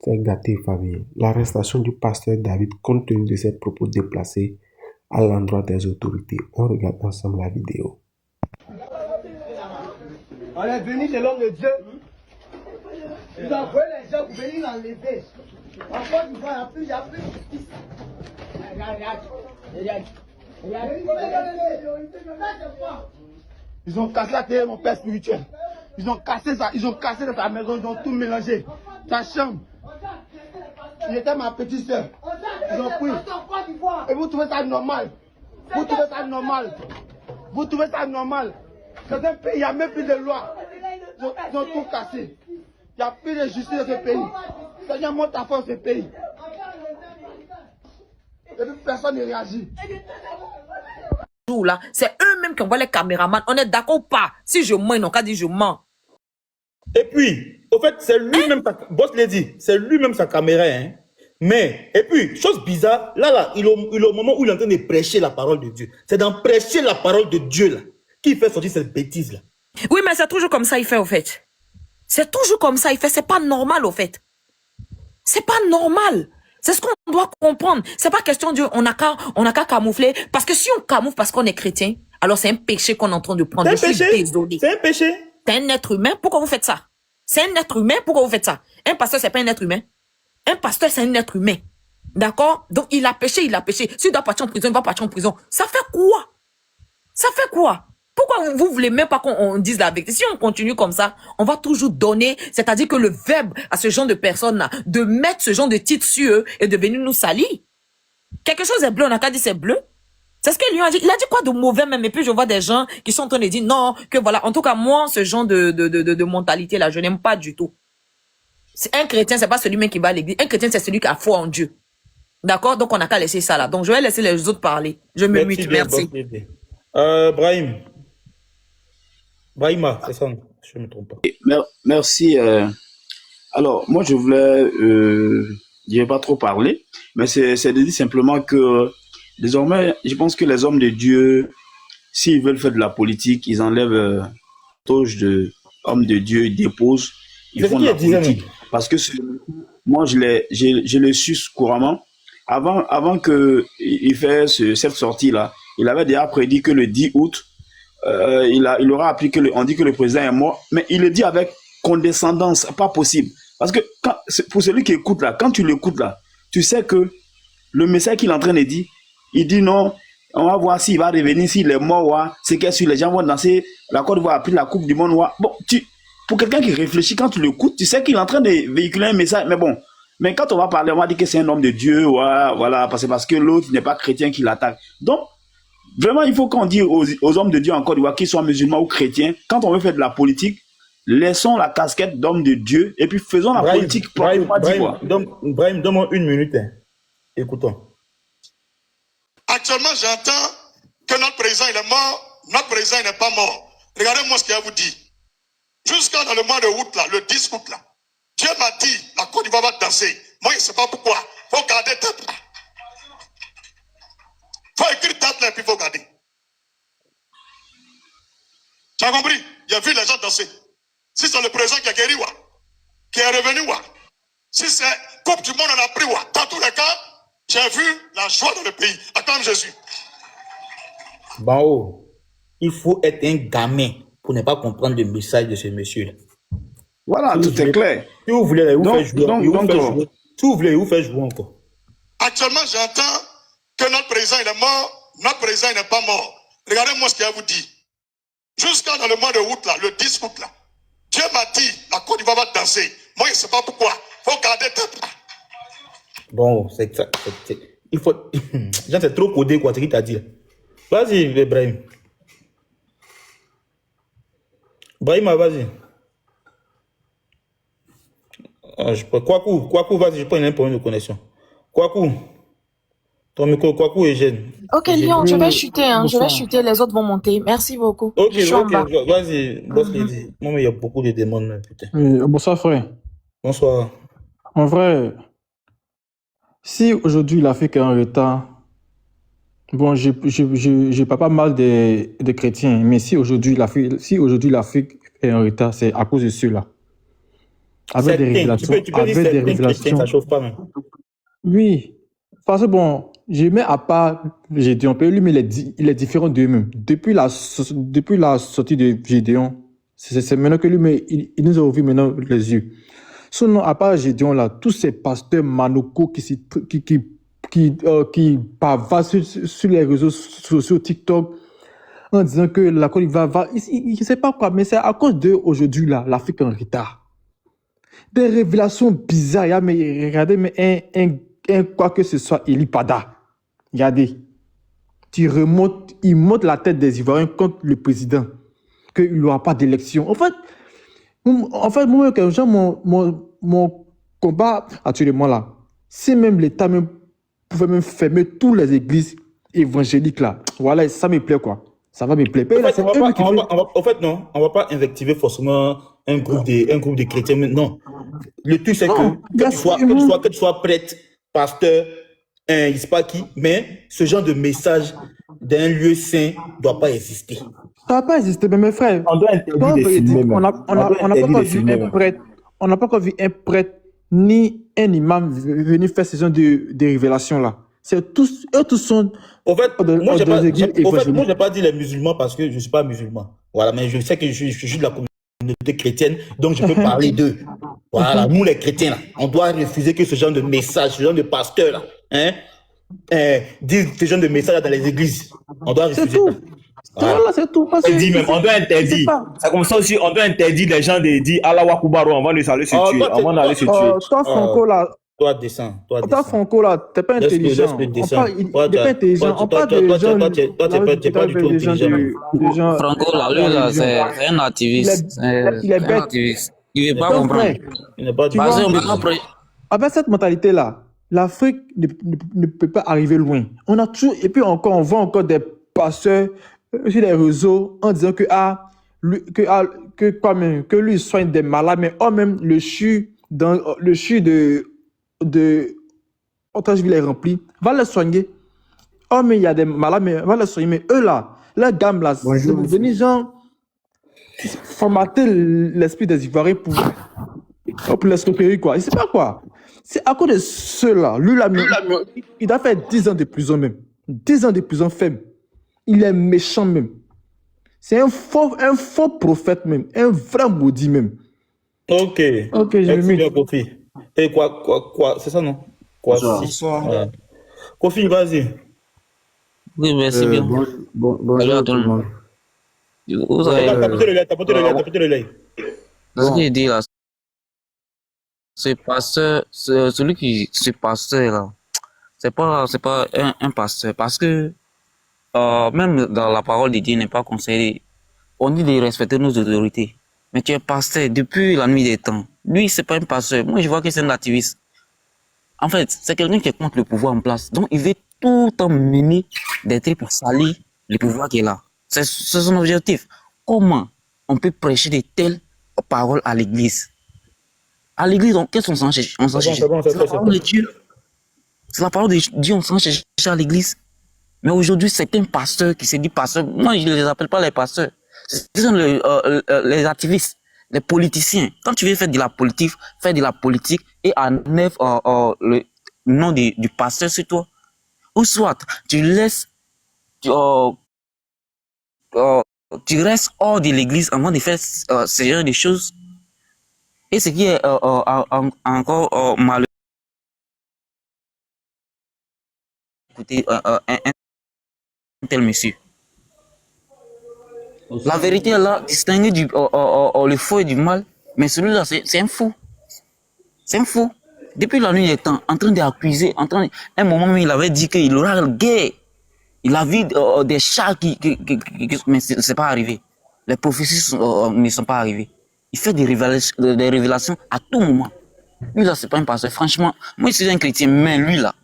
C'est gâté, famille. L'arrestation du pasteur David compte tenu de ses propos déplacés à l'endroit des autorités. On regarde ensemble la vidéo. On est venu de l'homme de Dieu. Ils ont envoyé les gens pour venir l'enlever. En Côte d'Ivoire, il n'y a plus de justice. Ils ont cassé la télé de mon père spirituel. Ils ont cassé ça, ils ont cassé sa maison, ils ont tout mélangé. Sa chambre. Il était ma petite soeur. Ils ont pris. Et vous trouvez ça normal? Vous trouvez ça normal? Vous trouvez ça normal? Dans un pays, il n'y a même plus de loi. Ils ont tout cassé. Il n'y a plus de justice dans ce pays. Seigneur, monte à force ce pays. Et puis personne ne réagit. Là, c'est eux-mêmes qui envoient les caméramans. On est d'accord ou pas? Si je mens, ils n'ont qu'à dire je mens. Et puis, au fait, c'est lui-même, boss l'a dit, c'est lui-même sa caméra. Hein. Mais, et puis, chose bizarre, là, il est au moment où il est en train de prêcher la parole de Dieu. C'est dans prêcher la parole de Dieu, là, qui fait sortir cette bêtise-là. Oui, mais c'est toujours comme ça, il fait, au fait. C'est toujours comme ça, il fait. C'est pas normal, au fait. C'est pas normal. C'est ce qu'on doit comprendre. C'est pas question de on a qu'à camoufler. Parce que si on camoufle parce qu'on est chrétien, alors c'est un péché qu'on est en train de prendre. C'est un péché. Désolé. C'est un péché. C'est un être humain. Pourquoi vous faites ça? C'est un être humain. Pourquoi vous faites ça? Un pasteur, c'est pas un être humain. Un pasteur, c'est un être humain. D'accord? Donc, il a péché, il a péché. S'il doit partir en prison, il va partir en prison. Ça fait quoi? Ça fait quoi? Pourquoi vous voulez même pas qu'on dise la vérité? Si on continue comme ça, on va toujours donner, c'est-à-dire que le verbe à ce genre de personnes-là, de mettre ce genre de titre sur eux et de venir nous salir. Quelque chose est bleu, on n'a qu'à dire c'est bleu. C'est ce qu'il lui a dit. Il a dit quoi de mauvais même? Et puis je vois des gens qui sont en train de dire non, que voilà. En tout cas, moi, ce genre de mentalité-là, je n'aime pas du tout. Un chrétien, c'est pas celui même qui va à l'église. Un chrétien, c'est celui qui a foi en Dieu. D'accord? Donc on n'a qu'à laisser ça là. Donc je vais laisser les autres parler. Je me mute, merci. Brahim. Brahima, c'est ça, je ne me trompe pas. Merci. Alors, moi, je voulais, je vais pas trop parler, mais c'est de dire simplement que désormais, je pense que les hommes de Dieu, s'ils veulent faire de la politique, ils enlèvent la toge de hommes de Dieu, ils déposent, ils font de la politique. Parce que moi, je l'ai su couramment. Avant qu'il fasse cette sortie-là, il avait déjà prédit que le 10 août, il aura appris on dit que le président est mort, mais il le dit avec condescendance, pas possible. Parce que pour celui qui écoute là, quand tu l'écoutes là, tu sais que le message qu'il est en train de dire, il dit non, on va voir s'il va revenir, s'il est mort, ouais, c'est que si les gens vont danser, la Côte d'Ivoire a pris la Coupe du Monde. Ouais. Bon, pour quelqu'un qui réfléchit, quand tu l'écoutes, tu sais qu'il est en train de véhiculer un message, mais bon. Mais quand on va parler, on va dire que c'est un homme de Dieu, ouais, voilà, parce que l'autre n'est pas chrétien qui l'attaque. Donc, vraiment, il faut qu'on dise aux hommes de Dieu en Côte d'Ivoire, qu'ils soient musulmans ou chrétiens, quand on veut faire de la politique, laissons la casquette d'homme de Dieu et puis faisons la politique proprement dit. Brahim, donne-moi une minute. Hein. Écoutons. Actuellement, j'entends que notre président il est mort, notre président il n'est pas mort. Regardez-moi ce qu'il vous dit. Jusqu'à dans le mois de août, là, le 10 août, là, Dieu m'a dit, la Côte d'Ivoire va danser. Moi, je ne sais pas pourquoi. Il faut garder tête là. Il faut écrire tête là et puis il faut garder. Tu as compris? Il a vu les gens danser. Si c'est le président qui a guéri, qui est revenu, si c'est Coupe du Monde, on a pris, dans tous les cas, j'ai vu la joie dans le pays. Acclame Jésus. Bon, il faut être un gamin pour ne pas comprendre le message de ce monsieur-là. Voilà, tout est clair. Si vous voulez, vous faites jouer. Si vous voulez, vous faites jouer encore. Actuellement, j'entends que notre président il est mort, notre président il n'est pas mort. Regardez-moi ce qu'il vous dit. Jusqu'à dans le mois de août, là, le 10 août, là, Dieu m'a dit, la Côte d'Ivoire va danser. Moi, je ne sais pas pourquoi. Il faut garder tête là. Bon, c'est ça. Il faut. Jean, c'est trop codé, quoi, ce qu'il t'a dit. Vas-y, Ibrahim. Ibrahim, vas-y. Kwaku, vas-y, je prends un point de connexion. Kwaku. Ton micro, Kwaku est jeune. Ok, Lyon, je vais chuter, hein. Je vais chuter, les autres vont monter. Merci beaucoup. Ok, vas-y, boss Lady. Moi, mais il y a beaucoup de démons, putain. Bonsoir, frère. Bonsoir. En vrai, si aujourd'hui l'Afrique est en retard, bon, j'ai pas mal de chrétiens, mais si aujourd'hui l'Afrique est en retard, c'est à cause de ceux-là. avec des Certains, tu révélations, peux dire avec des certains chrétiens, ça révélations. chauffe pas même. Oui, parce que bon, je mets à part Gédéon, lui, mais il est différent d'eux-mêmes. Depuis la sortie de Gédéon, c'est maintenant que lui, mais il nous a ouvert maintenant les yeux. Sinon, à part Gédéon, là, tous ces pasteurs manocos qui bavardent sur les réseaux sociaux, TikTok, en disant que la Côte d'Ivoire va, il ne sait pas quoi, mais c'est à cause d'eux aujourd'hui, là, l'Afrique est en retard. Des révélations bizarres. Mais regardez, mais quoi que ce soit, Eli Pada. Regardez. Il monte la tête des Ivoiriens contre le président. Qu'il n'y aura pas d'élection. En fait, moi, mon combat actuellement là, si même l'État même pouvait même fermer toutes les églises évangéliques là, voilà, ça me plaît quoi. Ça va me plaire. En fait, en fait, non, on va pas invectiver forcément un groupe de chrétiens. Mais non. Le truc, c'est que tu sois prêtre, pasteur, je sais pas qui, mais ce genre de message d'un lieu saint ne doit pas exister. Ça ne va pas exister, mais mes frères. On doit interdire les films. On n'a pas encore vu un prêtre ni un imam venir faire ce genre de révélation là. C'est tous, eux tous sont. En fait, moi, je n'ai pas dit les musulmans parce que je ne suis pas musulman. Voilà, mais je sais que je suis de la communauté chrétienne, donc je peux parler d'eux. Voilà, nous les chrétiens, là, on doit refuser que ce genre de message, ce genre de pasteur, là, disent ce genre de message dans les églises. On doit refuser. C'est tout. Voilà, c'est tout. On doit interdire. C'est comme ça aussi, on doit interdire les gens de dire Allah Wakubaru avant de s'aller se tuer. Avant d'aller se tuer. Toi, Franco, là. Toi, descends. Toi, Franco, là, t'es pas intelligent. On parle de gens. Toi, t'es pas du tout intelligent. Franco, là, lui, là, c'est un activiste. Il est bête. Il ne veut pas comprendre. Il n'est pas du Avec cette mentalité-là, l'Afrique ne peut pas arriver loin. On a toujours, et puis encore, on voit encore des pasteurs sur les réseaux en disant que lui soigne des malades, mais eux-mêmes, le CHU de Otracheville est rempli, va les soigner. Oh, mais il y a des malades, mais va les soigner. Mais eux là, la gamme là, c'est venir genre formater l'esprit des Ivoiriens pour les récupérer quoi. Je sais pas quoi. C'est à cause de ceux-là. Lui là, il a fait 10 ans de prison même. 10 ans de prison ferme. Il est méchant même. C'est un faux prophète même. Un vrai maudit même. Ok, je vais bien Kofi. Et quoi, c'est ça non? Bonsoir. Ouais. Kofi, vas-y. Oui, merci bien. Bonjour à tout le monde. Vous avez... T'as porté le lait. Ce qu'il dit là, ce pasteur là, c'est pas un pasteur, parce que même dans la parole de Dieu n'est pas conseillé. On dit de respecter nos autorités. Mais tu es pasteur depuis la nuit des temps. Lui, c'est pas un pasteur. Moi, je vois que c'est un activiste. En fait, c'est quelqu'un qui est contre le pouvoir en place. Donc, il veut tout le temps mener des trucs pour salir le pouvoir qui est là. C'est son objectif. Comment on peut prêcher de telles paroles à l'église? À l'église, qu'est-ce qu'on s'en cherche? On s'en cherche. C'est la parole de Dieu. C'est la parole de Dieu, on s'en cherche à l'église. Mais aujourd'hui, c'est un pasteur qui se dit pasteur. Moi, je ne les appelle pas les pasteurs. Ce sont les activistes, les politiciens. Quand tu veux faire de la politique, fais de la politique et enlève le nom du pasteur sur toi. Ou soit, tu laisses, tu restes hors de l'église avant de faire ce genre de choses. Et ce qui est encore malheureux, écoutez, un tel monsieur. La vérité est là, distinguer le faux et du mal, mais celui-là, c'est un fou. C'est un fou. Depuis la nuit des temps, en train d'accuser, un moment où il avait dit qu'il aura le guerre. Il a vu des chats mais c'est pas arrivé. Les prophéties ne sont pas arrivées. Il fait des révélations à tout moment. Lui là, c'est pas un pasteur. Franchement, moi je suis un chrétien, mais lui là,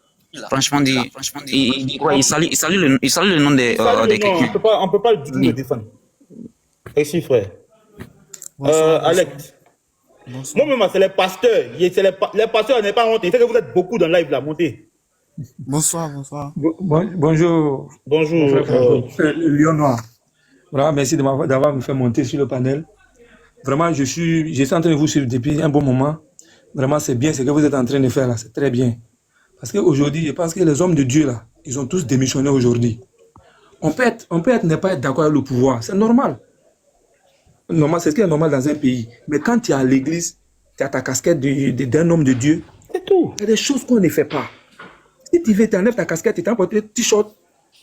franchement, il salue le nom des chrétiens. On peut pas du tout le défendre. Merci frère. Alex. Moi-même, c'est les pasteurs. Les pasteurs n'ont pas honte. Il fait que vous êtes beaucoup dans le live là, montez. Bonsoir. Bonjour. Bonjour. Lion Noir. Voilà, merci d'avoir me fait monter sur le panel. Vraiment, j'étais en train de vous suivre depuis un bon moment. Vraiment, c'est bien ce que vous êtes en train de faire là. C'est très bien. Parce qu'aujourd'hui, je pense que les hommes de Dieu là, ils ont tous démissionné aujourd'hui. On peut ne pas être d'accord avec le pouvoir. C'est normal. Normal, c'est ce qui est normal dans un pays. Mais quand tu es à l'église, tu as ta casquette d'un homme de Dieu, c'est tout. Il y a des choses qu'on ne fait pas. Si tu veux, tu enlèves ta casquette, tu t'enlèves un t-shirt,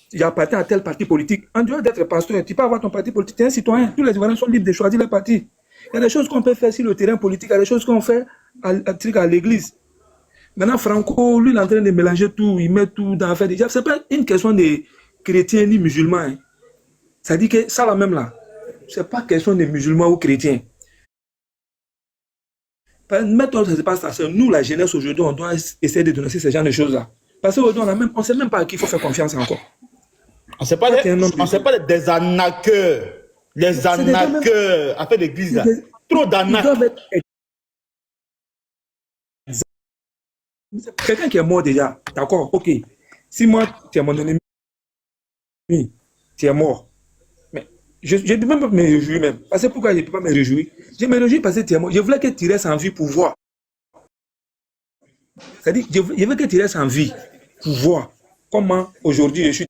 tu appartiens à tel parti politique. En dehors d'être pasteur, tu peux avoir ton parti politique, tu es un citoyen. Tous les Ivoiriens sont libres de choisir leur parti. Il y a des choses qu'on peut faire sur le terrain politique, il y a des choses qu'on fait à l'église. Maintenant, Franco, lui, il est en train de mélanger tout, il met tout dans l'affaire. Ce n'est pas une question de chrétiens ni musulmans. Hein. Ça dit que ça, là même là, ce n'est pas question de musulmans ou chrétiens. Maintenant, ça se passe à ça. Nous, la jeunesse, aujourd'hui, on doit essayer de dénoncer ce genre de choses-là. Parce qu'aujourd'hui, on ne sait même pas à qui il faut faire confiance encore. On ne sait pas des arnaqueurs. Les arnaqueurs, affaire d'église, là. Trop d'arnaques. Quelqu'un qui est mort déjà, d'accord, ok. Si moi, tu es mon ennemi, tu es mort. Mais je ne peux même pas me réjouir même. Parce que pourquoi je ne peux pas me réjouir? Je me réjouis parce que tu es mort. Je voulais que tu restes en vie pour voir. C'est-à-dire, je veux que tu restes en vie pour voir comment aujourd'hui je suis.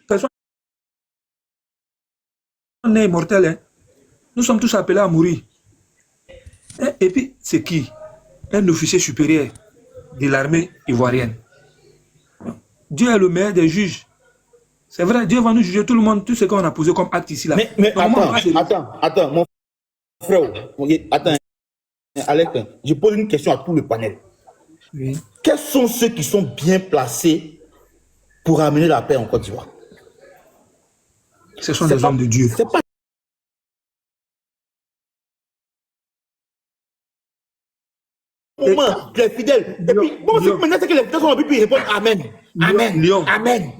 Personne n'est immortel, hein. Nous sommes tous appelés à mourir. Et puis, c'est qui? Un officier supérieur de l'armée ivoirienne. Dieu est le meilleur des juges. C'est vrai, Dieu va nous juger tout le monde, tout ce qu'on a posé comme acte ici. Là. Mais attends, mon frère, attends, Alex, je pose une question à tout le panel. Oui. Quels sont ceux qui sont bien placés pour amener la paix en Côte d'Ivoire? Ce sont des hommes de Dieu. C'est pas moment, les fidèles. Et puis, bon, maintenant, c'est que les fidèles sont en puis ils répondent Amen. Amen. Amen.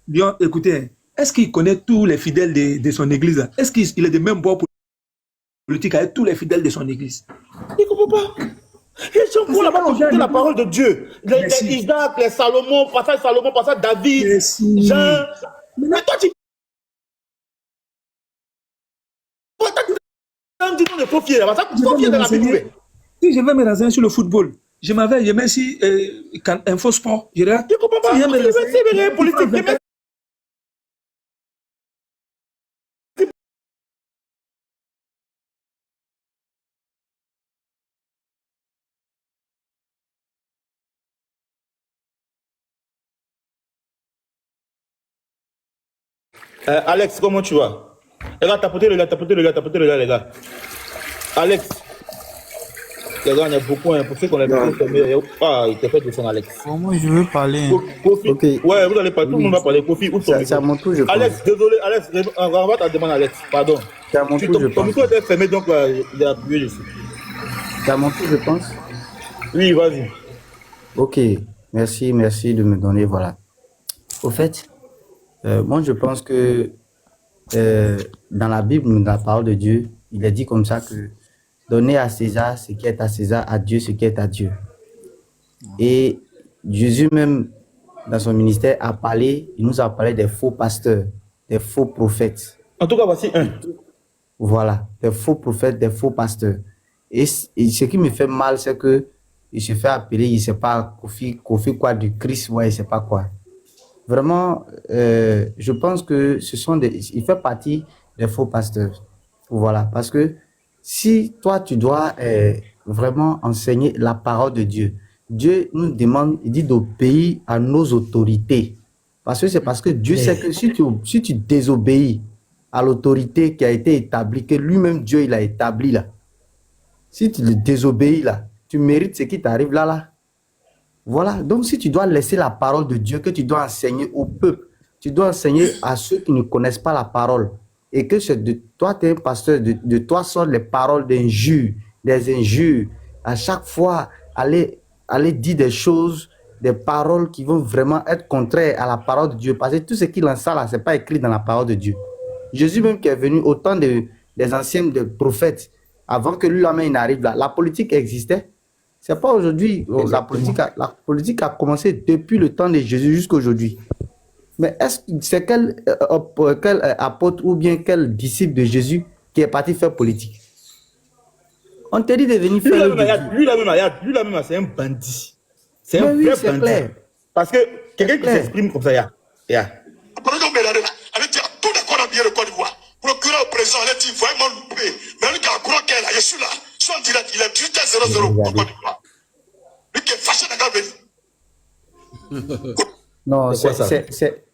Lion, écoutez, est-ce qu'il connaît tous les fidèles de son église? Est-ce qu'il est de même bord politique avec tous les fidèles de son église? Il ne comprend pas. Ils sont pour la parole de Dieu. Les Isaac, les Salomon, passage David, Jean. Mais toi, tu dis non, il faut fier. Il faut fier de la Bible. Si je vais me renseigner sur le football, je mets si Info Sport. Je regarde. Tu ne comprends pas. Si je vais politique. Alex, comment tu vas? Les gars, tapotez le gars, les gars. Alex. Les gars, on a beaucoup, hein, pour ceux qu'on a vu. Ah, il t'a fait descendre, Alex. Bon, moi, je veux parler. Kofi. Okay. Ouais, vous allez parler, tout le monde va parler. Kofi, où c'est à mon tour, je pense. Alex, désolé, Alex, on va te demander, Alex, pardon. C'est à mon tour, je pense. Ton micro était fermé, donc il a appuyé dessus. C'est à mon tour, je pense. Oui, vas-y. Ok, merci de me donner, voilà. Au fait, moi, je pense que dans la Bible, dans la parole de Dieu, il est dit comme ça que donner à César ce qui est à César, à Dieu ce qui est à Dieu. Et Jésus même, dans son ministère, il nous a parlé des faux pasteurs, des faux prophètes. En tout cas, voici un. Voilà, des faux prophètes, des faux pasteurs. Et ce qui me fait mal, c'est que il se fait appeler, il ne sait pas, Kofi quoi, du Christ, ouais, il ne sait pas quoi. Vraiment, je pense que il fait partie des faux pasteurs. Voilà, parce que si toi, tu dois vraiment enseigner la parole de Dieu, Dieu nous demande, il dit d'obéir à nos autorités. Parce que Dieu sait que si tu désobéis à l'autorité qui a été établie, que lui-même Dieu il a établi là, si tu le désobéis là, tu mérites ce qui t'arrive là. Voilà, donc si tu dois laisser la parole de Dieu, que tu dois enseigner au peuple, tu dois enseigner à ceux qui ne connaissent pas la parole, et que toi, tu es un pasteur, de toi sortent les paroles d'injures, des injures, à chaque fois, aller dire des choses, des paroles qui vont vraiment être contraires à la parole de Dieu, parce que tout ce qu'il en sait là, ce n'est pas écrit dans la parole de Dieu. Jésus même qui est venu au temps des anciens prophètes, avant que lui-même n'arrive là, la politique existait. C'est pas aujourd'hui, la politique a commencé depuis le temps de Jésus jusqu'à aujourd'hui. Mais est-ce que c'est quel apôtre ou bien quel disciple de Jésus qui est parti faire politique? On te dit de venir faire le Lui là même, c'est un bandit. C'est un Mais oui, vrai c'est bandit. clair. Parce que quelqu'un qui clair. s'exprime comme ça, ya. Après qu'on mélangé là, elle était tout d'accord à bien le Côte d'Ivoire. Procureur au président, elle dit vraiment loupé. Mais lui qui a croit qu'elle là, je suis là, son direct, il est 18h00 au Côte d'Ivoire. Lui qui est fâché dans la venue. Non, C'est quoi ça?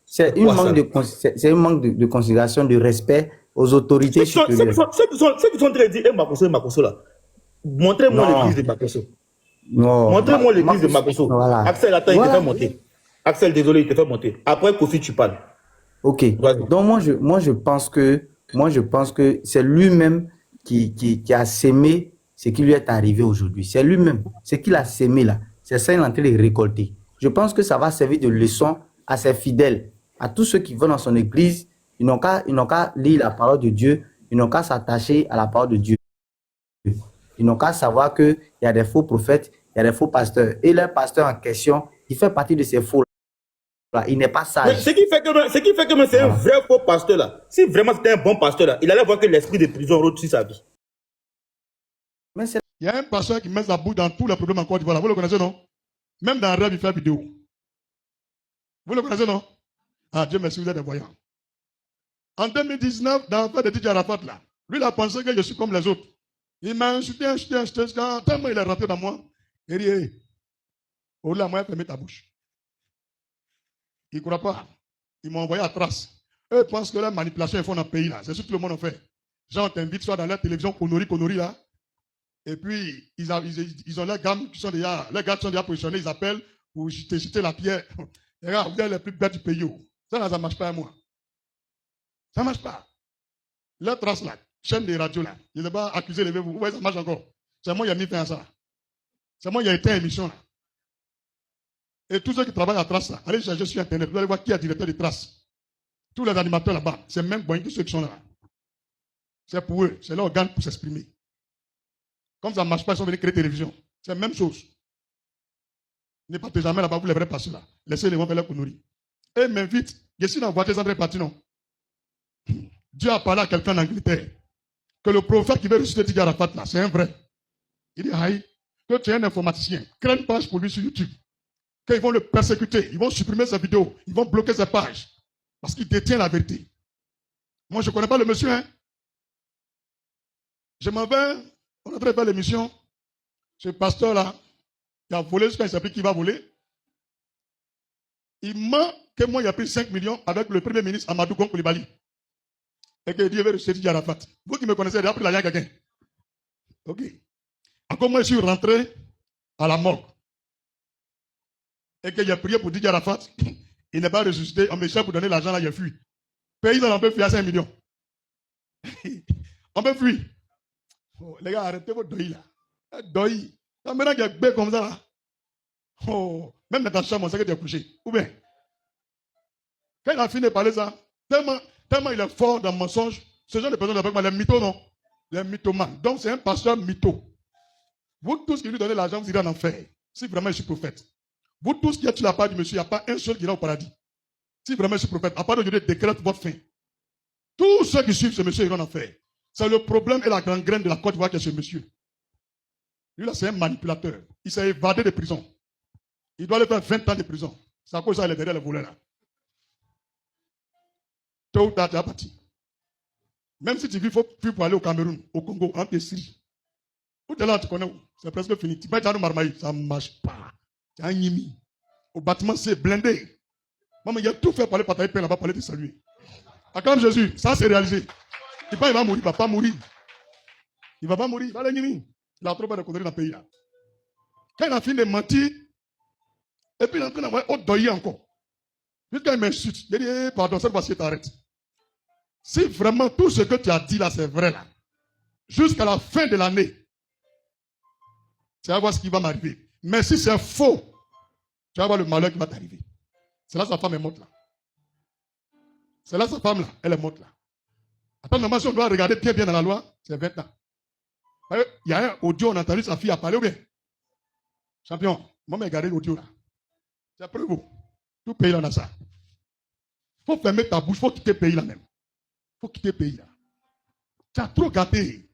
c'est un manque de considération, de respect aux autorités supérieures. Ceux qui sont très dit, Makosso là. Montrez-moi Non. l'église de Makosso. Non. Montrez-moi l'église de Makosso. Voilà. Axel, attends, il Voilà. te fait monter. Axel, désolé, il te fait monter. Après, Kofi, tu parles. Ok. Vas-y. Donc moi je pense que c'est lui-même qui a sémé ce qui lui est arrivé aujourd'hui. C'est lui-même. Ce qu'il a sémé là, c'est ça qu'il est en train de récolter. Je pense que ça va servir de leçon à ses fidèles, à tous ceux qui vont dans son église. Ils n'ont qu'à lire la parole de Dieu. Ils n'ont qu'à s'attacher à la parole de Dieu. Ils n'ont qu'à savoir qu'il y a des faux prophètes, il y a des faux pasteurs. Et le pasteur en question, il fait partie de ces faux là. Il n'est pas Mais sage. ce qui fait que même c'est un vrai faux pasteur là. Si vraiment c'était un bon pasteur là, il allait voir que l'esprit de prison rôde sur sa vie. Mais c'est Il y a un pasteur qui met sa bouche dans tous les problèmes en Côte d'Ivoire. Vous le connaissez, non? Même dans le rêve, il fait vidéo. Vous le connaissez, non? Ah, Dieu merci, vous êtes des voyants. En 2019, dans l'affaire de Didier Arafat, là, lui, il a pensé que je suis comme les autres. Il m'a insulté, tellement il est rentré dans moi. Il dit, hey, oh là, moi, fermez ta bouche. Il ne croit pas. Ils m'ont envoyé à trace. Eux pensent que la manipulation ils font dans le pays, là. C'est ce que tout le monde en fait. Gens t'invitent soit dans la télévision, Conori, là. Et puis, ils ont les gars qui sont déjà positionnés, ils appellent pour jeter la pierre. Et regarde, vous êtes les plus bêtes du pays. Ça ne marche pas à moi. Ça ne marche pas. La trace là, chaîne des radios là, ils ne pas accusé levez-vous. Ouais, ça marche encore. C'est moi qui ai mis fin à ça. C'est moi qui ai éteint l'émission là. Et tous ceux qui travaillent à trace là, allez chercher sur internet, vous allez voir qui est directeur de trace. Tous les animateurs là-bas, c'est même bon que ceux qui sont là. C'est pour eux, c'est leur organe pour s'exprimer. Comme ça ne marche pas, ils sont venus créer télévision. C'est la même chose. Ne partez jamais là-bas, vous les vrais passer là. Laissez les gens faire leur conneries. Et m'invite, je suis dans la voiture, André parti, non. Dieu a parlé à quelqu'un en Angleterre. Que le prophète qui veut ressusciter Didier Arafat là, c'est un vrai. Il dit, aïe, que tu es un informaticien, crée une page pour lui sur YouTube. Qu'ils vont le persécuter, ils vont supprimer ses vidéos, ils vont bloquer ses pages. Parce qu'il détient la vérité. Moi, je ne connais pas le monsieur, hein. Je m'en vais, on est en train de faire l'émission. Ce pasteur-là, il a volé jusqu'à il ne sait plus qui va voler. Il ment que moi, il a pris 5 millions avec le premier ministre Amadou Gon Coulibaly. Et que Dieu veut ressusciter Didier Arafat. Vous qui me connaissez, il a pris l'argent à quelqu'un. Ok. Encore moi, je suis rentré à la morgue. Et que j'ai prié pour Didier Arafat. Il n'est pas ressuscité. On me cherche pour donner l'argent là, il a fui. Pays, on peut fuir à 5 millions. On peut fuir. Oh, les gars, arrêtez votre deuil là. Deuil. Maintenant qu'il y a bé comme ça là. Oh, même dans ta chambre, on sait que tu es couché. Ou bien, quand il a fini de parler ça, tellement il est fort dans le mensonge, ce genre de personnes avec moi, les mythos, non? Les mythomanes. Donc c'est un pasteur mytho. Vous tous qui lui donnez l'argent, vous irez en enfer. Si vraiment je suis prophète. Vous tous qui êtes sur la part du monsieur, il n'y a pas un seul qui ira au paradis. Si vraiment je suis prophète, à part de Dieu, décrète votre fin. Tous ceux qui suivent ce monsieur iront en enfer. C'est le problème et la grande graine de la Côte d'Ivoire qui est ce monsieur. Lui là, c'est un manipulateur. Il s'est évadé de prison. Il doit aller faire 20 ans de prison. C'est à cause de ça qu'il est derrière les volets là. Tôt ou tard, tu es parti. Même si tu vis, il faut fuir pour aller au Cameroun, au Congo, en Syrie. Où tu es là, tu connais où? C'est presque fini. Tu peux être à Marmaï, ça ne marche pas. Tu es un Yimi. Au bâtiment, c'est blindé. Maman, il a tout fait pour aller partager pain là-bas, pour aller te saluer. Acclame Jésus, ça c'est réalisé. Il va mourir, il ne va pas mourir. Il ne va pas mourir, il va aller Yimi. Il a trop peur de conneries dans le pays là. Quand il a fini de mentir, et puis il est en train d'avoir autre deuil encore. Jusqu'à il m'insulte. Il dit, pardon, cette fois-ci, t'arrêtes. Si vraiment tout ce que tu as dit là, c'est vrai là, jusqu'à la fin de l'année, tu vas voir ce qui va m'arriver. Mais si c'est faux, tu vas voir le malheur qui va t'arriver. C'est là sa femme est morte là. C'est là sa femme là, elle est morte là. Attends, normalement, si on doit regarder bien dans la loi, c'est 20 ans. Il y a un audio, on a entendu sa fille à parler ou bien? Champion, moi, j'ai regardé l'audio là. C'est preuve. Tout pays là, on a ça. faut fermer ta bouche, faut quitter le pays là même. Faut quitter le pays là. Tu as trop gâté.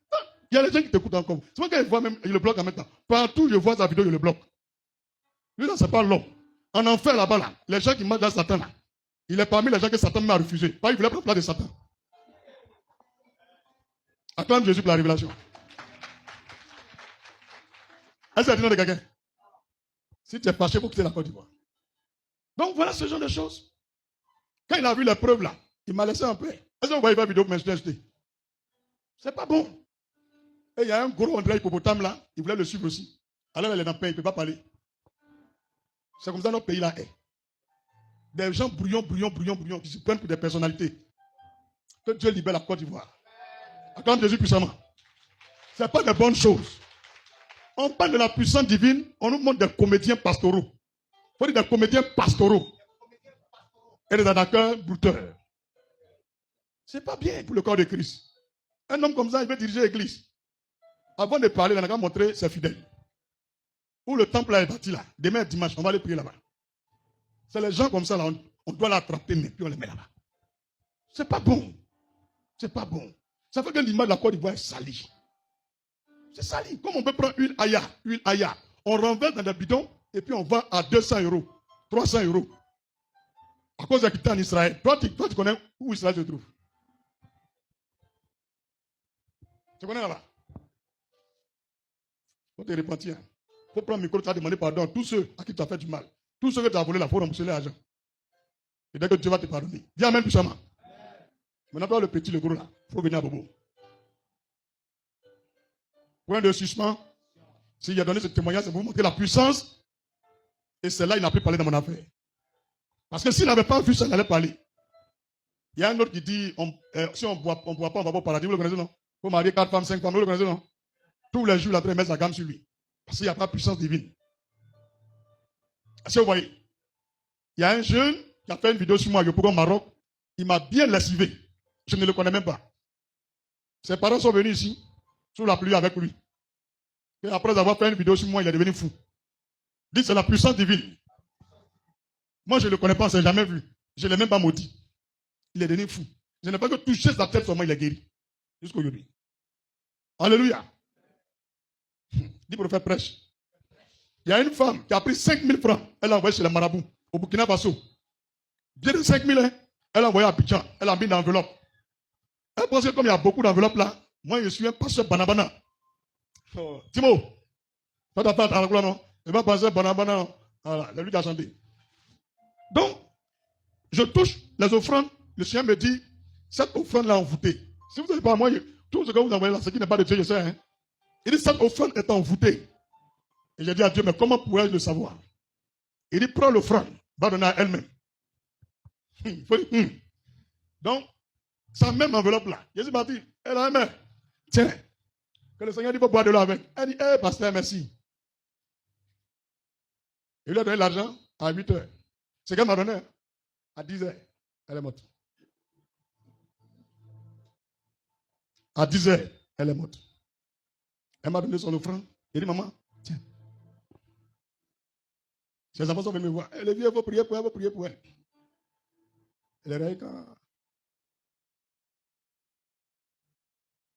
Il y a les gens qui t'écoutent encore. C'est moi quand je vois même, il le bloque en même temps. Partout, je vois sa vidéo, il le bloque. Lui là, c'est pas l'homme. En enfer là-bas, là, les gens qui mangent dans Satan là, il est parmi les gens que Satan m'a refusé. Pas, il voulait prendre la place de Satan. Acclame Jésus pour la révélation. Est-ce que tu as dit de quelqu'un? Si tu es fâché, il faut quitter la Côte d'Ivoire. Donc voilà ce genre de choses. Quand il a vu les preuves là, il m'a laissé en paix. Est-ce que vous voyez la vidéo que je t'ai achetée? C'est pas bon. Et il y a un gros André hippopotame là, il voulait le suivre aussi. Alors il est dans le pain, il ne peut pas parler. C'est comme ça notre pays là est. Des gens bruyants, qui se prennent pour des personnalités. Que Dieu libère la Côte d'Ivoire. Acclame Jésus puissamment. Ce n'est pas de bonnes choses. On parle de la puissance divine, on nous montre des comédiens pastoraux. Il faut dire des comédiens pastoraux. Et des attaqueurs brouteurs. C'est pas bien pour le corps de Christ. Un homme comme ça, il veut diriger l'église. Avant de parler, il a montré ses fidèles. Où le temple est bâti là. Demain dimanche, on va aller prier là-bas. C'est les gens comme ça, là, on doit l'attraper, mais puis on les met là-bas. C'est pas bon. C'est pas bon. Ça fait que l'image de la Côte d'Ivoire est salie. C'est sali. Comme on peut prendre une aya, on renverse dans des bidons et puis on vend à 200 €, 300 €. À cause de quitter en Israël. Toi, tu connais où Israël se trouve? Tu connais là-bas? Il faut te repentir. Il faut prendre le micro, tu as demandé pardon à tous ceux à qui tu as fait du mal. Tous ceux que tu as volé là, il faut rembourser l'argent. Et dès que Dieu va te pardonner. Dis amen puissamment. Maintenant, toi, le petit, le gros là, il faut venir à Bobo. Point de suspens. S'il a donné ce témoignage, c'est pour vous montrer la puissance. Et c'est là il n'a plus parlé dans mon affaire. Parce que s'il n'avait pas vu ça, il allait parler. Il y a un autre qui dit, si on ne boit pas, on va pas au paradis. Vous le connaissez, non? Il faut marier 4 femmes, 5 femmes. Vous le connaissez, non? Tous les jours, il a train de mettre sa gamme sur lui. Parce qu'il n'y a pas de puissance divine. Est-ce que vous voyez? Il y a un jeune qui a fait une vidéo sur moi au Maroc. Il m'a bien lessivé. Je ne le connais même pas. Ses parents sont venus ici, sous la pluie avec lui. Et après avoir fait une vidéo sur moi, il est devenu fou. Il dit c'est la puissance divine. Moi, je ne le connais pas, on ne s'est jamais vu. Je ne l'ai même pas maudit. Il est devenu fou. Je n'ai pas que touché sa tête seulement, il est guéri. Jusqu'à aujourd'hui. Alléluia. Dit prophète prêche. Il y a une femme qui a pris 5 000 francs. Elle l'a envoyé chez les marabouts, au Burkina Faso. Bien de 5 000, hein, elle l'a envoyé à Abidjan. Elle a mis dans l'enveloppe. Elle pense que comme il y a beaucoup d'enveloppes là, moi je suis un pasteur banabana. Oh, Timo, toi t'as pas ta couleur, non? Il va passer banabana. Voilà, c'est lui qui a chanté. Donc, je touche les offrandes. Le Seigneur me dit, cette offrande-là envoûtée. Si vous n'avez pas moi, tout ce que vous envoyez là, ce qui n'est pas de Dieu, je sais. Hein? Il dit, cette offrande est envoûtée. Et j'ai dit à Dieu, mais comment pourrais-je le savoir? Il dit, prends l'offrande, va donner à elle-même. Donc, sa même enveloppe là, Jésus m'a dit, elle a aimé. Tiens, que le Seigneur dit, faut boire de l'eau avec. Elle dit, pasteur, merci. Il lui a donné l'argent à 8 heures. C'est qu'elle m'a donné à 10 heures. Elle est morte. À 10 heures, elle est morte. Elle m'a donné son offrande. Il dit, maman, tiens. Ses enfants sont venus me voir. Elle est vieux, il faut prier pour elle, il faut prier pour elle. Elle est réveillée quand...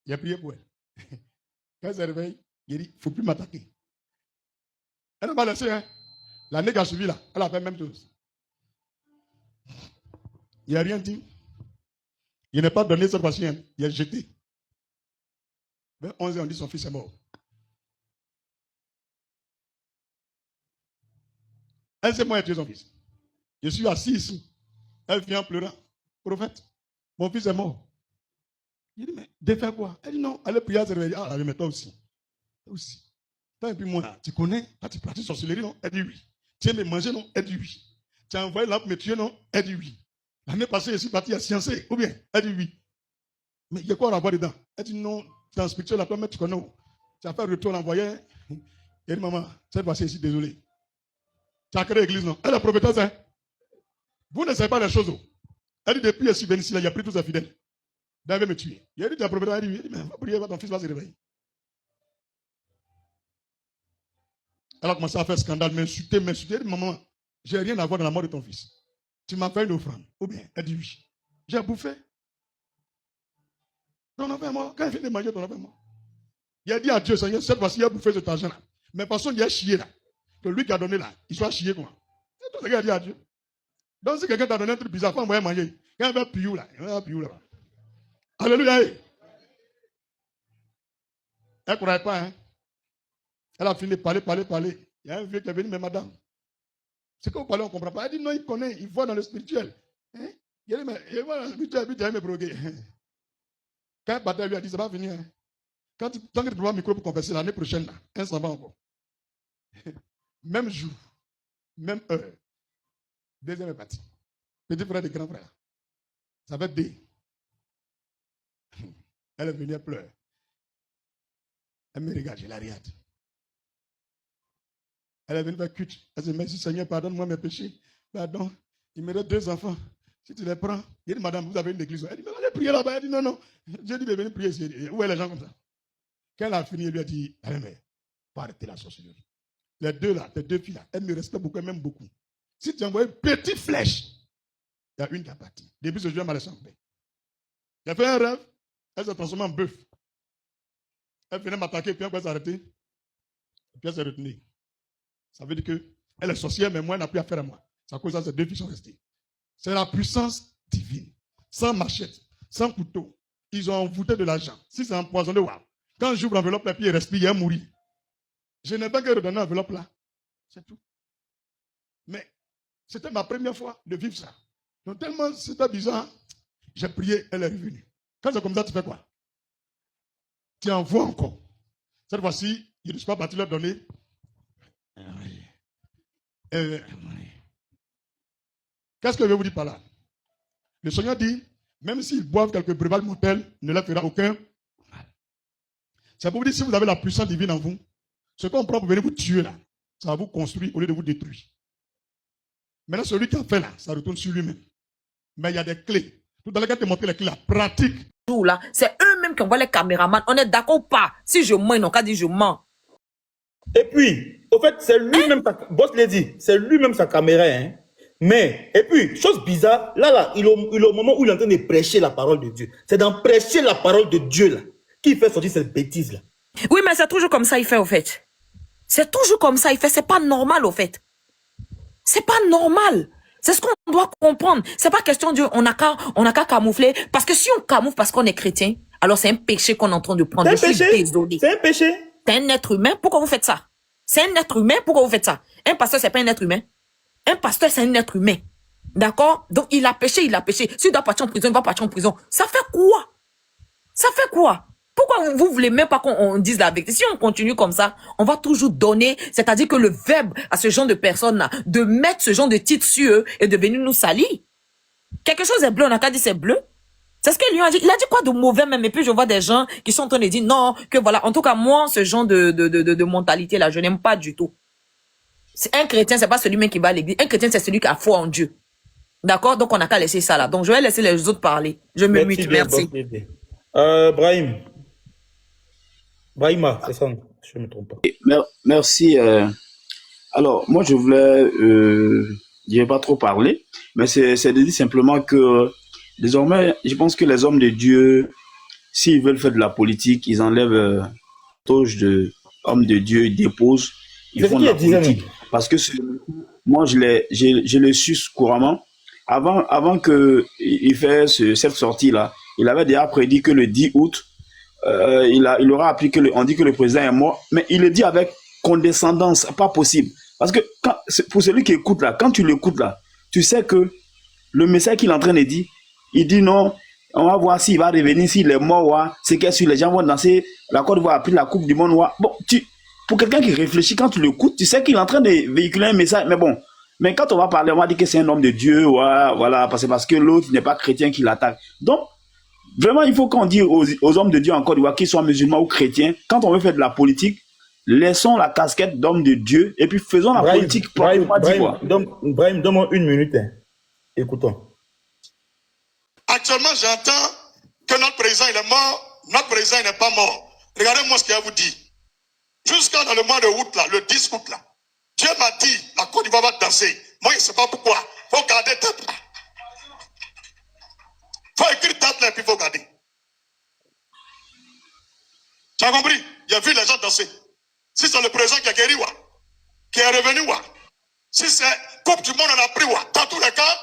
Il a prié pour elle. Quand elle s'est réveillée, il dit, il ne faut plus m'attaquer. Elle n'a pas laissé, hein. La nègre a suivi là. Elle a fait la même chose. Il n'a rien dit. Il n'a pas donné cette fois-ci. Hein. Il a jeté. Vers 11 ans, on dit son fils est mort. Elle sait moi tué son fils. Je suis assis ici. Elle vient en pleurant. Prophète, mon fils est mort. Il dit, mais de faire quoi? Elle dit non, elle est prière, se réveiller. Ah, mais toi aussi. Toi aussi. Toi et puis moi, tu connais? Toi, tu pratiques sorcellerie, non? Elle dit oui. Tu aimes manger, non? Elle dit oui. Tu as envoyé l'âme me tuer, non? Elle dit oui. L'année passée, je suis parti à sciencer, ou bien? Elle dit oui. Mais il y a quoi à avoir dedans? Elle dit non, dans le spirituel, la toi, tu connais. Tu as fait retour, l'envoyer. Elle dit maman, cette fois-ci, je suis désolé. Tu as créé l'église, non? Elle est prophétesse, hein? Vous ne savez pas les choses. Elle dit depuis, je suis venu ici, là, il a pris tous ses fidèles. David me tuer. Il a dit, tu as prophétesse, elle dit, mais va prier, ton fils va se réveiller. Elle a commencé à faire scandale, m'insulter. Elle dit, maman, j'ai rien à voir dans la mort de ton fils. Tu m'as fait une offrande. Ou bien, elle dit oui. J'ai bouffé. Ton enfant est mort. Quand il finit de manger, ton enfant est mort. Il a dit à Dieu, Seigneur, cette fois-ci, il a bouffé cet argent-là. Mais personne il a chié là. Que lui qui a donné là, il soit chié quoi. C'est tout ce qu'il a dit à Dieu. Donc si quelqu'un t'a donné un truc bizarre, il faut envoyer manger. Quand il va piou là, il va piou là. Alléluia. Elle ne croyait pas, hein. Elle a fini de parler. Il y a un vieux qui est venu, mais madame, c'est que vous parlez, on ne comprend pas. Elle dit non, il connaît, il voit dans le spirituel. Hein? Il dit, mais il voit dans le spirituel, puis il a me broguer. Quand un bataille lui a dit, ça va venir. Hein? Tant que tu trouves un micro pour confesser l'année prochaine, là, un s'en va encore. Même jour, même heure. Deuxième partie. Petit frère et grand frère. Ça va être D. Elle est venue, elle pleure. Elle me regarde, je la regarde. Elle est venue faire culte. Elle dit, merci Seigneur, pardonne-moi mes péchés. Pardon, il me reste 2 enfants. Si tu les prends, il dit, madame, vous avez une église. Elle dit, mais allez prier là-bas. Elle dit, non. Dieu dit de venir prier ici. Où est les gens comme ça? Quand elle a fini, elle lui a dit, allez, mais, faut arrêter la sorcellerie. Les deux là, tes 2 filles là, elles me respectent beaucoup, elles m'aiment beaucoup. Si tu envoies une petite flèche, il y a une qui a parti. Depuis ce jour, elle m'a laissé en paix. J'ai fait un rêve, elle s'est transformée en bœuf. Elle venait m'attaquer, puis elle s'est arrêtée. Puis elle s'est retenue. Ça veut dire qu'elle est sorcière, mais moi, elle n'a plus affaire à moi. C'est à cause de ça, ces 2 filles sont restées. C'est la puissance divine. Sans machette, sans couteau. Ils ont envoûté de l'argent. Si c'est empoisonné, waouh. Quand j'ouvre l'enveloppe, la puis il respire, il va mourir. Je n'ai pas qu'à redonner l'enveloppe là. C'est tout. Mais c'était ma première fois de vivre ça. Donc tellement c'était bizarre, j'ai prié, elle est revenue. Quand c'est comme ça, tu fais quoi? Tu envoies encore. Cette fois-ci, je ne suis pas parti leur donner. Qu'est-ce que je vais vous dire par là? Le Seigneur dit, même s'ils boivent quelques breuvages mortels, ne leur fera aucun mal. C'est pour vous dire, si vous avez la puissance divine en vous, ce qu'on prend pour venir vous tuer là, ça va vous construire au lieu de vous détruire. Maintenant, celui qui a fait là, ça retourne sur lui-même. Mais il y a des clés. Tout à l'heure, quand tu as montré les clés, la pratique. Là, c'est eux-mêmes qui envoient les caméramans. On est d'accord ou pas? Si je mens, ils n'ont qu'à dire je mens. Et puis, au fait, c'est lui-même, Boss l'a dit, c'est lui-même sa caméra. Hein. Mais, et puis, chose bizarre, là, il est au moment où il est en train de prêcher la parole de Dieu. C'est dans prêcher la parole de Dieu, là, qu'il fait sortir cette bêtise-là. Oui, mais c'est toujours comme ça, il fait, au fait. C'est toujours comme ça, il fait. C'est pas normal, au fait. C'est pas normal. C'est ce qu'on doit comprendre. C'est pas question de, on a qu'à camoufler. Parce que si on camoufle parce qu'on est chrétien, alors c'est un péché qu'on est en train de prendre. C'est un péché. C'est un péché. C'est un être humain. Pourquoi vous faites ça? C'est un être humain. Pourquoi vous faites ça? Un pasteur, c'est pas un être humain. Un pasteur, c'est un être humain. D'accord? Donc, il a péché. S'il doit partir en prison, il va partir en prison. Ça fait quoi? Ça fait quoi? Pourquoi vous voulez même pas qu'on dise la vérité? Si on continue comme ça, on va toujours donner, c'est-à-dire que le verbe à ce genre de personnes-là, de mettre ce genre de titre sur eux et de venir nous salir. Quelque chose est bleu, on n'a qu'à dire c'est bleu. C'est ce qu'il lui a dit. Il a dit quoi de mauvais même? Et puis je vois des gens qui sont en train de dire non, que voilà. En tout cas, moi, ce genre de mentalité-là, je n'aime pas du tout. Un chrétien, c'est pas celui-même qui va à l'église. Un chrétien, c'est celui qui a foi en Dieu. D'accord? Donc on n'a qu'à laisser ça là. Donc je vais laisser les autres parler. Je me mute, merci. Brahima, c'est ça, je ne me trompe pas. Merci. Alors, moi, je voulais, je vais pas trop parler, mais c'est de dire simplement que désormais, je pense que les hommes de Dieu, s'ils veulent faire de la politique, ils enlèvent toge de hommes de Dieu, ils déposent, ils font de la politique. Parce que moi, je le suis couramment. Avant qu'il fasse cette sortie-là, il avait déjà prédit que le 10 août, il aura appris on dit que le président est mort, mais il le dit avec condescendance, pas possible. Parce que pour celui qui écoute là, quand tu l'écoutes là, tu sais que le message qu'il est en train de dire, il dit non, on va voir s'il va revenir, s'il est mort, c'est que si les gens vont danser, la Côte d'Ivoire a pris la Coupe du Monde. Bon, pour quelqu'un qui réfléchit, quand tu l'écoutes, tu sais qu'il est en train de véhiculer un message, mais bon. Mais quand on va parler, on va dire que c'est un homme de Dieu, voilà, parce que l'autre n'est pas chrétien qui l'attaque. Donc, vraiment, il faut qu'on dise aux hommes de Dieu en Côte d'Ivoire, qu'ils soient musulmans ou chrétiens, quand on veut faire de la politique, laissons la casquette d'homme de Dieu et puis faisons la politique proprement dit. Brahim, donne-moi 1 minute. Hein. Écoutons. Actuellement, j'entends que notre président il est mort, notre président il n'est pas mort. Regardez-moi ce qu'il vous dit. Jusqu'à dans le mois de août, là, le 10 août, là, Dieu m'a dit, la Côte d'Ivoire va danser. Moi, je ne sais pas pourquoi. faut garder tête là. Faut écrire tête là et puis faut garder. Tu as compris? Il a vu les gens danser. Si c'est le président qui a guéri, qui est revenu, si c'est Coupe du Monde, on a pris, dans tous les cas,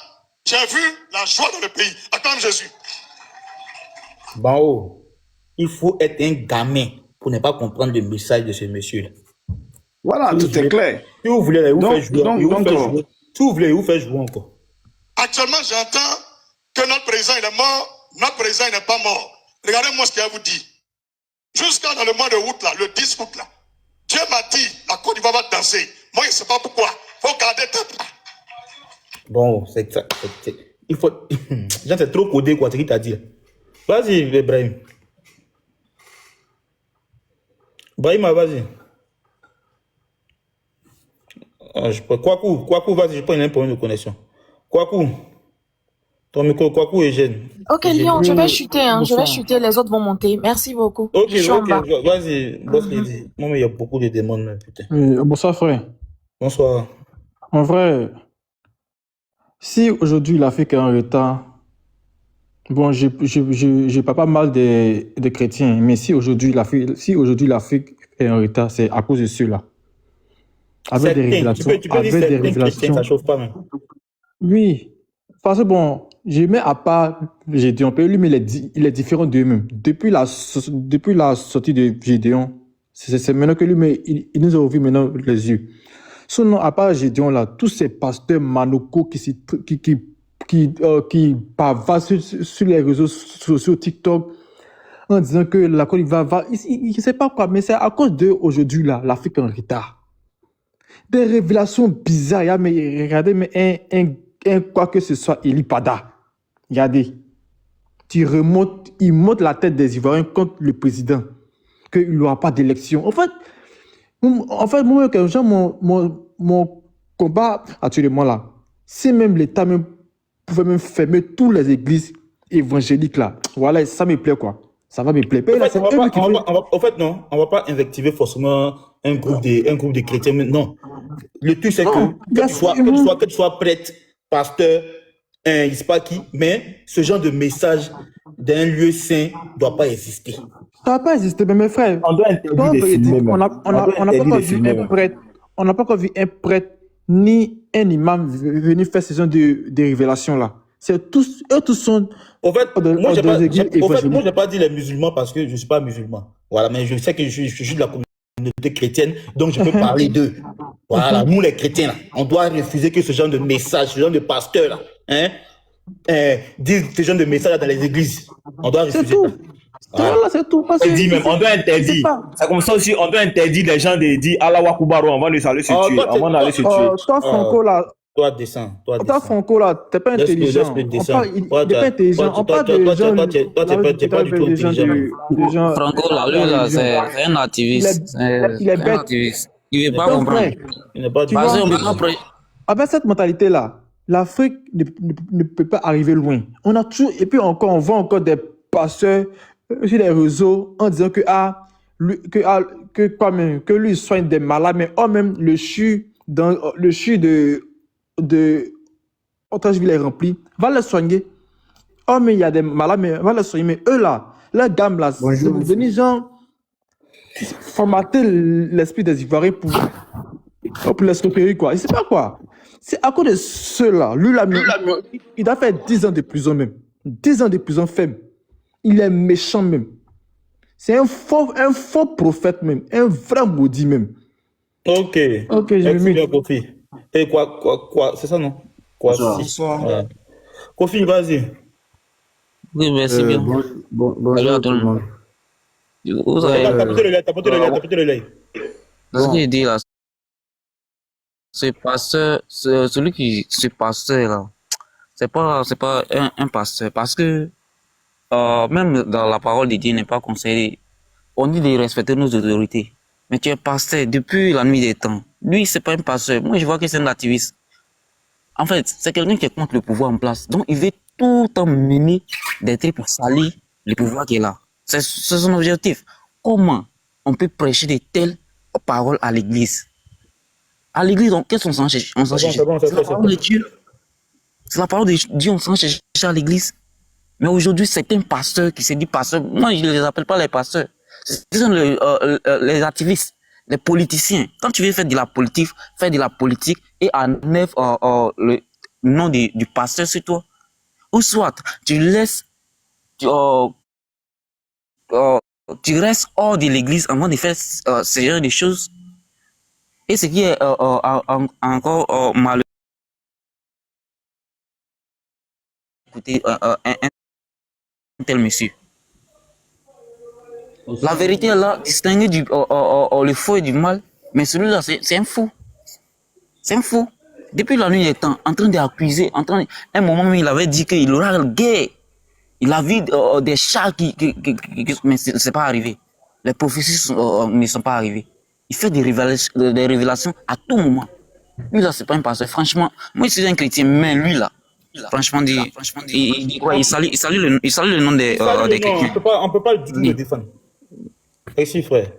j'ai vu la joie dans le pays. Acclame Jésus. Bon, il faut être un gamin pour ne pas comprendre le message de ce monsieur-là. Voilà, tout est clair. Si vous voulez, vous Donc- faites jouer. donc- Il vous donc, fait jouer. Si vous voulez, il vous fait jouer encore. Actuellement, j'entends que notre président il est mort. Notre président il n'est pas mort. Regardez-moi ce qu'il va vous dire. Jusqu'à dans le mois de août, là, le 10 août, là, Dieu m'a dit, la Côte d'Ivoire va danser. Moi, je ne sais pas pourquoi. Il faut garder tête là. Bon, c'est ça. Il faut. Jean, c'est trop codé, quoi, ce qu'il t'a dit. Vas-y, Ibrahim. Brahima, vas-y. Kwaku, vas-y, je prends un problème de connexion. Kwaku, ton micro, Kwaku et Jeanne. Ok, Lyon, je vais chuter, hein. Je vais chuter, les autres vont monter. Merci beaucoup. Ok, Je suis en bas. vas-y, boss lady. Moi, mais il y a beaucoup de demandes, là, putain. Bonsoir, frère. Bonsoir. En vrai, si aujourd'hui l'Afrique est en retard, bon, j'ai pas mal de chrétiens, mais si aujourd'hui l'Afrique est en retard, c'est à cause de ceux-là. Avec des révélations. Tu peux dire certains chrétiens, ça chauffe pas, même. Oui, parce que bon, je mets à part Gédéon, lui, mais il est différent d'eux-mêmes. Depuis la sortie de Gédéon, c'est maintenant que lui, mais il nous a ouvert maintenant les yeux. Sinon, à part Gédéon, là, tous ces pasteurs manocos qui bavardent sur les réseaux sociaux, TikTok, en disant que la Côte d'Ivoire va, il ne sait pas quoi, mais c'est à cause d'eux aujourd'hui, là, l'Afrique est en retard. Des révélations bizarres, mais regardez, mais quoi que ce soit, Eli Pada, regardez, il monte la tête des Ivoiriens contre le président, qu'il n'y aura pas d'élection. En fait, moi, mon combat actuellement là, c'est même l'État même pouvait même fermer toutes les églises évangéliques là. Voilà, ça me plaît quoi. Ça va me plaire. En fait, non, on ne va pas invectiver forcément un groupe de chrétiens. Mais non. Le truc, c'est que tu sois prêtre, pasteur, je ne sais pas qui, mais ce genre de message d'un lieu saint ne doit pas exister. Ça ne doit pas exister, mais mes frères. On doit interdire les films. On n'a pas encore vu un prêtre ni un imam venir faire ce genre de révélations là. C'est tous, eux tous sont. En fait, moi, je n'ai pas dit les musulmans parce que je ne suis pas musulman. Voilà, mais je sais que je suis de la communauté chrétienne, donc je peux parler d'eux. Voilà, nous les chrétiens, là, on doit refuser que ce genre de message, ce genre de pasteur, là, disent ce genre de message là, dans les églises. On doit refuser. C'est tout. Voilà, c'est tout. Parce dit même, on doit interdire. C'est comme ça aussi, on doit interdire les gens de dire Allah Wakubaru avant de s'aller se tuer. Avant d'aller se tuer. Toi, Franco, là. Toi, descends. Toi, Franco, là, t'es pas intelligent. Il n'est pas intelligent. On parle de gens. Toi, t'es pas du tout intelligent. Franco, là, lui, là, c'est un activiste. Il est bête. Il ne veut pas comprendre. Avec cette mentalité-là, l'Afrique ne peut pas arriver loin. On a toujours, et puis encore, on voit encore des pasteurs sur les réseaux en disant que lui soigne des malades, mais même le CHU de Otage-Ville est rempli, va le soigner. Oh, mais il y a des malades, mais va le soigner. Mais eux là, la gamme là, c'est venir genre formater l'esprit des Ivoiriens pour l'escroquerie quoi. Il sait pas quoi. C'est à cause de ceux-là. Lui là, il a fait 10 ans de prison même. 10 ans de prison ferme. Il est méchant même. C'est un faux prophète même. Un vrai maudit même. Ok, je vais mieux. Kofi. Et quoi, c'est ça non? Bonsoir. Ouais. Kofi, vas-y. Oui, merci bien. Bonjour à tout le monde. Vous avez... T'as porté le lait. Ce qu'il dit là, ce pasteur là, c'est pas un pasteur parce que même dans la parole de Dieu n'est pas conseillé. On dit de respecter nos autorités. Mais tu es pasteur depuis la nuit des temps. Lui, c'est pas un pasteur. Moi, je vois que c'est un activiste. En fait, c'est quelqu'un qui est contre le pouvoir en place. Donc, il veut tout le temps mener des trucs pour salir le pouvoir qui est là. C'est son objectif. Comment on peut prêcher de telles paroles à l'église? À l'église, qu'est-ce qu'on s'en cherche? On s'en cherche. C'est bon. Dieu. C'est la parole de Dieu, on s'en cherche à l'église. Mais aujourd'hui, c'est un pasteur qui se dit pasteur. Moi, je ne les appelle pas les pasteurs. Ce sont les activistes, les politiciens. Quand tu veux faire de la politique, fais de la politique et enlève le nom du pasteur sur toi. Ou soit, tu laisses, tu restes hors de l'église avant de faire ce genre de choses. Et ce qui est encore malheureux, écoutez, un tel monsieur. La vérité est là, distinguer le faux et du mal. Mais celui-là, c'est un fou. C'est un fou. Depuis la nuit des temps, en train d'accuser, un moment, il avait dit qu'il aura la guerre. Il a vu des chats mais c'est pas arrivé. Les prophéties ne sont pas arrivées. Il fait des révélations à tout moment. Lui là, c'est pas un pasteur. Franchement, moi je suis un chrétien, mais lui là, franchement, il salue le nom des chrétiens. On peut pas du tout le défendre. Merci frère.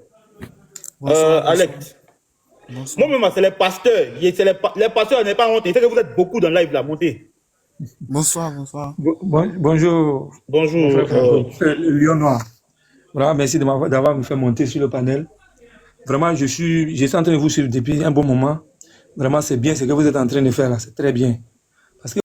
Alex. Moi-même, c'est les pasteurs. Les pasteurs n'est pas honte. Il fait que vous êtes beaucoup dans le live là, montez. Bonsoir. Bonjour. Bonjour. Lion Noir. Voilà, merci d'avoir me fait monter sur le panel. Vraiment, je suis en train de vous suivre depuis un bon moment. Vraiment, c'est bien ce que vous êtes en train de faire là, c'est très bien.